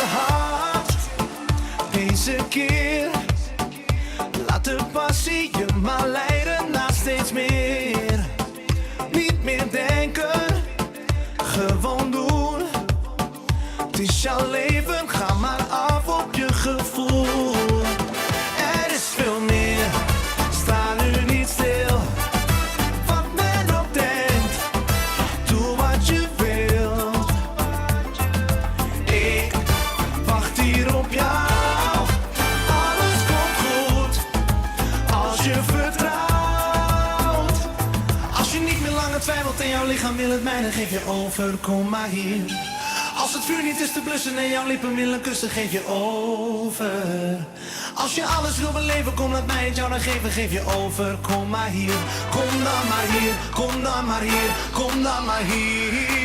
hart. Deze keer laat de passie je maar leiden naar steeds meer. Niet meer denken, gewoon doen. Het is jouw leven, ga maar af op je gevoel. Er is veel meer, sta nu niet stil. Wat men ook denkt, doe wat je wilt. Ik wacht hier op jou, alles komt goed als je vertrouwt. Als je niet meer langer twijfelt en jouw lichaam wil het mijne, geef je over, kom maar hier. Als het vuur niet is te blussen en jouw lippen willen kussen, geef je over. Als je alles wil beleven, kom laat mij het jou dan geven, geef je over, kom maar hier. Kom dan maar hier, kom dan maar hier, kom dan maar hier.